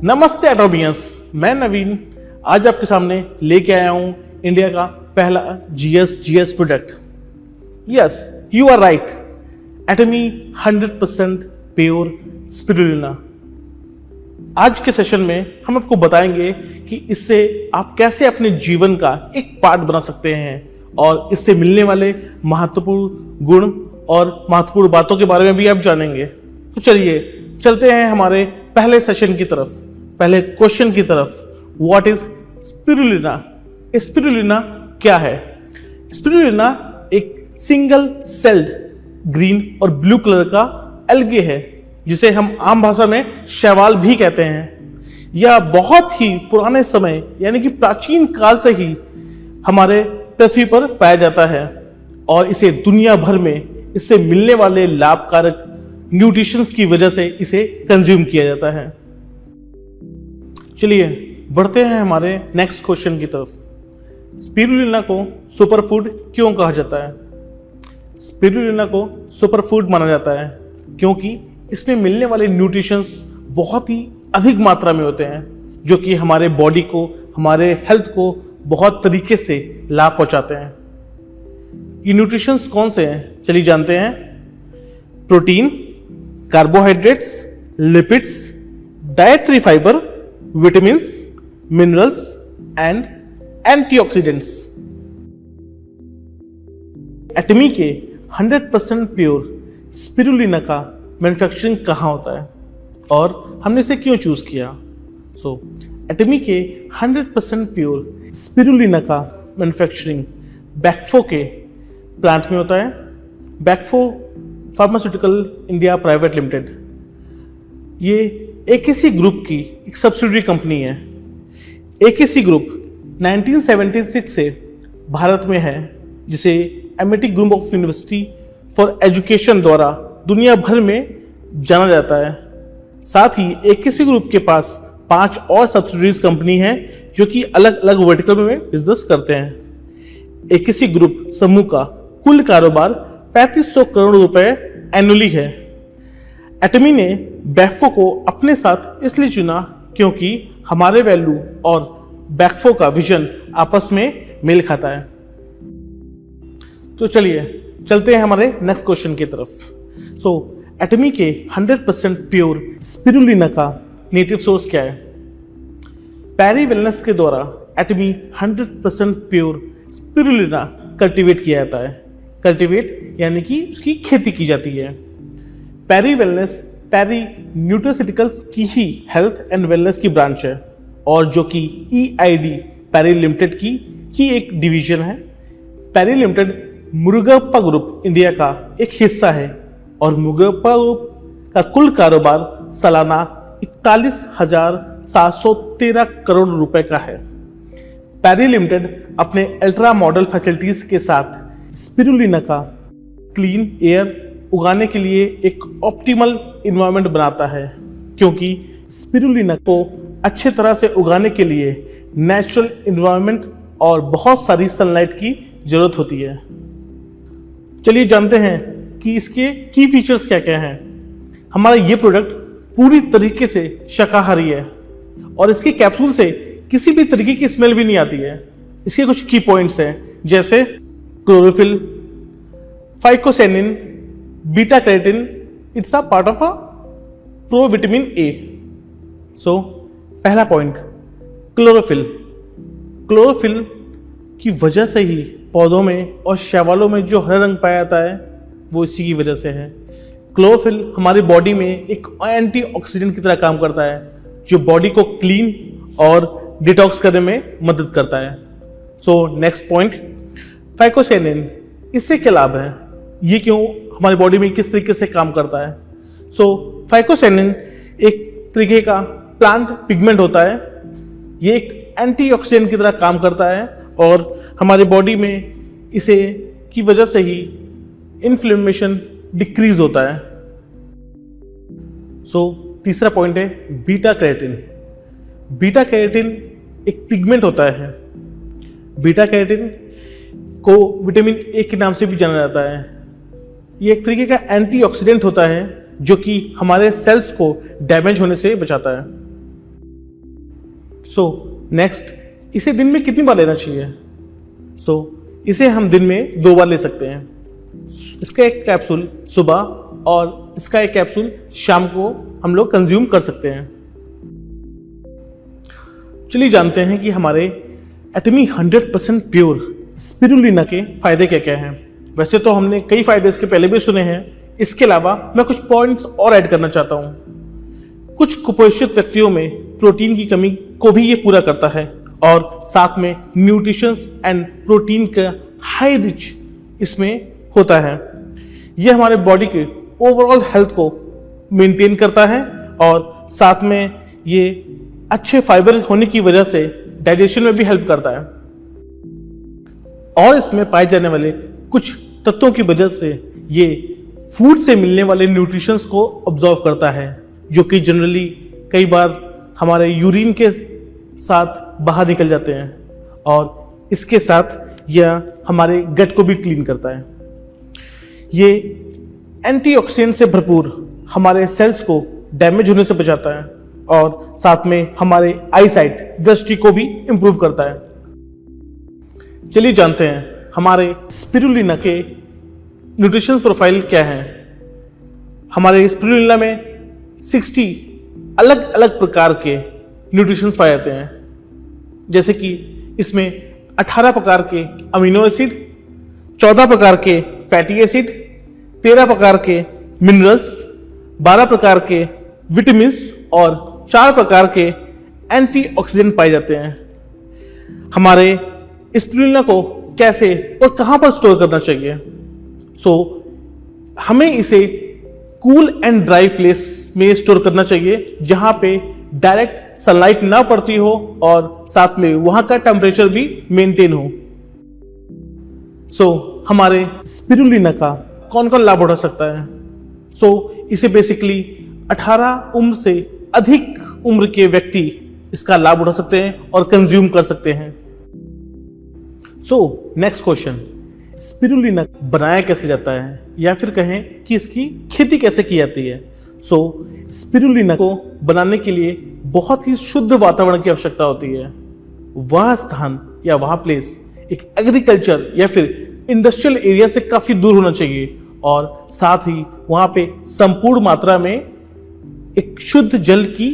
नमस्ते एटोमियंस, मैं नवीन आज आपके सामने लेके आया हूं इंडिया का पहला GS product. Yes, you are right, Atomy 100% pure spirulina. आज के सेशन में हम आपको बताएंगे कि इससे आप कैसे अपने जीवन का एक पार्ट बना सकते हैं और इससे मिलने वाले महत्वपूर्ण गुण और महत्वपूर्ण बातों के बारे में भी आप जानेंगे। तो चलिए चलते हैं हमारे पहले सेशन की तरफ, पहले क्वेश्चन की तरफ। What is spirulina? स्पिरुलिना क्या है? स्पिरुलिना एक सिंगल सेल्ड ग्रीन और ब्लू कलर का एल्गे है जिसे हम आम भाषा में शैवाल भी कहते हैं। यह बहुत ही पुराने समय यानी कि प्राचीन काल से ही हमारे पृथ्वी पर पाया जाता है और इसे दुनिया भर में इससे मिलने वाले लाभकारक न्यूट्रिशंस की वजह से इसे कंज्यूम किया जाता है। चलिए बढ़ते हैं हमारे नेक्स्ट क्वेश्चन की तरफ। स्पिरुलिना को सुपरफूड क्यों कहा जाता है? स्पिरुलिना को सुपरफूड माना जाता है क्योंकि इसमें मिलने वाले न्यूट्रिशंस बहुत ही अधिक मात्रा में होते हैं जो कि हमारे बॉडी को, हमारे हेल्थ को बहुत तरीके से लाभ पहुंचाते हैं। ये न्यूट्रिशंस कौन से हैं? चलिए जानते हैं। Protein, carbohydrates, lipids, dietary fibre, vitamins, minerals and antioxidants. Atomy के 100% प्योर स्पिरुलिना का मैन्युफैक्चरिंग कहाँ होता है और हमने इसे क्यों चूज किया? एटमी के 100% प्योर स्पिरुलिना का मैन्युफैक्चरिंग बैक्फो के प्लांट में होता है। बैक्फो फार्मास्यूटिकल इंडिया प्राइवेट लिमिटेड, ये एकेसी ग्रुप की एक सब्सिडियरी कंपनी है। एकेसी ग्रुप 1976 से भारत में है जिसे Amity group of university for education द्वारा दुनिया भर में जाना जाता है। साथ ही एकेसी ग्रुप के पास 5 और सब्सिडियरीज कंपनी हैं जो कि अलग अलग वर्टिकल में बिजनेस करते हैं। एकेसी ग्रुप समूह का कुल कारोबार 3500 करोड़ रुपए एनुअली है। एटमी ने बैक्फो को अपने साथ इसलिए चुना क्योंकि हमारे वैल्यू और बैक्फो का विजन आपस में मेल खाता है। तो चलिए चलते हैं हमारे नेक्स्ट क्वेश्चन की तरफ। एटमी के 100% प्योर स्पिरुलिना का नेटिव सोर्स क्या है? पैरी वेलनेस के द्वारा एटमी 100% प्योर स्पिरुलिना कल्टीवेट किया जाता है। कल्टीवेट यानी कि उसकी खेती की जाती है। पैरी वेलनेस पैरी न्यूट्रास्यूटिकल्स की ही हेल्थ एंड वेलनेस की ब्रांच है और जो कि EID पैरी लिमिटेड की ही एक डिवीजन है। पैरी लिमिटेड मुरुगप्पा ग्रुप इंडिया का एक हिस्सा है और मुरुगप्पा ग्रुप का कुल कारोबार सालाना 41,713 करोड़ रुपए का है। पैरी लिमिटेड अपने अल्ट्रा मॉडल फैसिलिटीज के साथ स्पिरुलिना का क्लीन एयर उगाने के लिए एक ऑप्टिमल इन्वायरमेंट बनाता है क्योंकि स्पिरुलिना को अच्छे तरह से उगाने के लिए नेचुरल इन्वायरमेंट और बहुत सारी सनलाइट की जरूरत होती है। चलिए जानते हैं कि इसके की फीचर्स क्या क्या हैं। हमारा ये प्रोडक्ट पूरी तरीके से शाकाहारी है और इसके कैप्सूल से किसी भी तरीके की स्मेल भी नहीं आती है। इसके कुछ की पॉइंट्स हैं जैसे chlorophyll, phycocyanin, beta carotene, it's a part of a provitamin A. पहला पॉइंट, क्लोरोफिल। क्लोरोफिल की वजह से ही पौधों में और शैवालों में जो हरा रंग पाया जाता है वो इसी की वजह से है। क्लोरोफिल हमारी बॉडी में एक एंटीऑक्सीडेंट की तरह काम करता है जो बॉडी को क्लीन और डिटॉक्स करने में मदद करता है। Next point, phycocyanin. इससे क्या लाभ है? ये क्यों हमारी बॉडी में किस तरीके से काम करता है? फाइकोसेनिन एक तरीके का प्लांट पिगमेंट होता है। ये एक एंटीऑक्सीडेंट की तरह काम करता है और हमारी बॉडी में इसे की वजह से ही इन्फ्लेमेशन डिक्रीज होता है। तीसरा पॉइंट है बीटा कैरोटीन। बीटा कैरोटीन एक पिगमेंट होता है। बीटा कैरोटीन को विटामिन ए के नाम से भी जाना जाता है। ये एक तरीके का एंटीऑक्सीडेंट होता है जो कि हमारे सेल्स को डैमेज होने से बचाता है। नेक्स्ट, इसे दिन में कितनी बार लेना चाहिए? इसे हम दिन में 2 बार ले सकते हैं। इसका एक कैप्सूल सुबह और इसका एक कैप्सूल शाम को हम लोग कंज्यूम कर सकते हैं। चलिए जानते हैं कि हमारे एटमी 100% प्योर स्पिरुलिना के फायदे क्या क्या हैं। वैसे तो हमने कई फायदे इसके पहले भी सुने हैं, इसके अलावा मैं कुछ पॉइंट्स और ऐड करना चाहता हूं। कुछ कुपोषित व्यक्तियों में प्रोटीन की कमी को भी ये पूरा करता है और साथ में न्यूट्रिशंस एंड प्रोटीन का हाई रिच इसमें होता है। ये हमारे बॉडी के ओवरऑल हेल्थ को मेंटेन करता है और साथ में ये अच्छे फाइबर होने की वजह से डाइजेशन में भी हेल्प करता है और इसमें पाए जाने वाले कुछ तत्वों की वजह से ये फूड से मिलने वाले न्यूट्रिशंस को ऑब्जॉर्व करता है, जो कि जनरली कई बार हमारे यूरिन के साथ बाहर निकल जाते हैं और इसके साथ यह हमारे गट को भी क्लीन करता है। ये एंटीऑक्सीडेंट से भरपूर हमारे सेल्स को डैमेज होने से बचाता है और साथ में हमारे आईसाइट दृष्टि को भी इंप्रूव करता है। चलिए जानते हैं हमारे स्पिरुलिना के न्यूट्रिशन प्रोफाइल क्या है। हमारे स्पिरुलिना में 60 अलग अलग प्रकार के न्यूट्रिशन पाए जाते हैं, जैसे कि इसमें 18 प्रकार के अमीनो एसिड, 14 प्रकार के फैटी एसिड, 13 प्रकार के मिनरल्स, 12 प्रकार के विटामिन और 4 प्रकार के एंटीऑक्सीडेंट पाए जाते हैं। हमारे स्पिरुलिना को कैसे और कहां पर स्टोर करना चाहिए? हमें इसे कूल एंड ड्राई प्लेस में स्टोर करना चाहिए जहां पे डायरेक्ट सनलाइट ना पड़ती हो और साथ में वहां का टेम्परेचर भी मेंटेन हो। हमारे स्पिरुलिना का कौन कौन लाभ उठा सकता है? इसे बेसिकली 18 उम्र से अधिक उम्र के व्यक्ति इसका लाभ उठा सकते हैं और कंज्यूम कर सकते हैं। नेक्स्ट क्वेश्चन, स्पिरुलिना बनाया कैसे जाता है या फिर कहें कि इसकी खेती कैसे की जाती है? स्पिरुलिना को बनाने के लिए बहुत ही शुद्ध वातावरण की आवश्यकता होती है। वह स्थान या वह प्लेस एक एग्रीकल्चर या फिर इंडस्ट्रियल एरिया से काफी दूर होना चाहिए और साथ ही वहां पे संपूर्ण मात्रा में एक शुद्ध जल की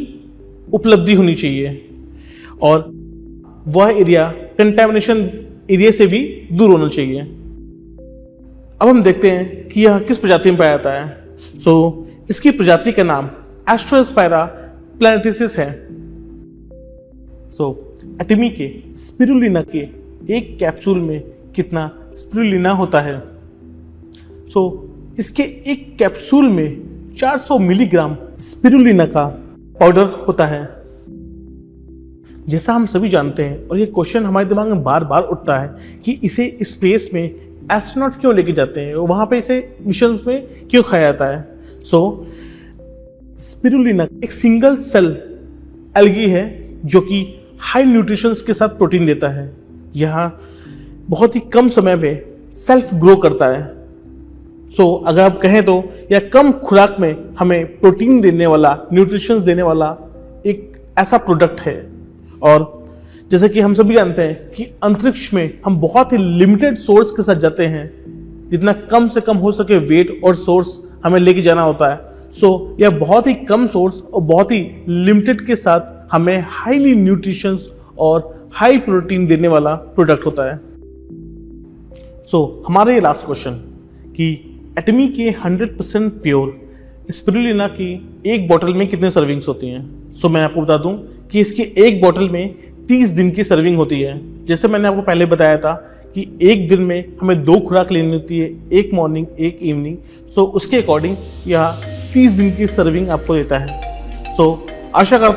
उपलब्धि होनी चाहिए और वह एरिया कंटेमिनेशन एरिया से भी दूर होना चाहिए। अब हम देखते हैं कि यह किस प्रजाति में पाया जाता है। इसकी प्रजाति का नाम एस्ट्रोस्पाइरा प्लैनेटेसिस है। एटमी के स्पिरुलिना के एक कैप्सूल में कितना स्पिरुलिना होता है? इसके एक कैप्सूल में 400 मिलीग्राम स्पिरुलिना का पाउडर होता है। जैसा हम सभी जानते हैं और ये क्वेश्चन हमारे दिमाग में बार बार उठता है कि इसे स्पेस में एस्ट्रोनॉट क्यों लेके जाते हैं और वहां पे इसे मिशन में क्यों खाया जाता है? स्पिरुलिना एक सिंगल सेल एल्गी है जो कि हाई न्यूट्रिशंस के साथ प्रोटीन देता है। यह बहुत ही कम समय में सेल्फ ग्रो करता है। अगर आप कहें तो यह कम खुराक में हमें प्रोटीन देने वाला, न्यूट्रिशंस देने वाला एक ऐसा प्रोडक्ट है। और जैसे कि हम सभी जानते हैं कि अंतरिक्ष में हम बहुत ही लिमिटेड सोर्स के साथ जाते हैं, जितना कम से कम हो सके वेट और सोर्स हमें लेके जाना होता है। यह बहुत ही कम सोर्स और बहुत ही लिमिटेड के साथ हमें हाईली न्यूट्रिशंस और हाई प्रोटीन देने वाला प्रोडक्ट होता है। हमारा ये लास्ट क्वेश्चन कि एटमी के 100% प्योर स्पिरुलिना की एक बोतल में कितने सर्विंग्स होती हैं? मैं आपको बता दूं कि इसकी एक बोतल में 30 दिन की सर्विंग होती है। जैसे मैंने आपको पहले बताया था कि एक दिन में हमें 2 खुराक लेनी होती है, एक मॉर्निंग एक इवनिंग। उसके अकॉर्डिंग यह 30 दिन की सर्विंग आपको देता है। आशा करता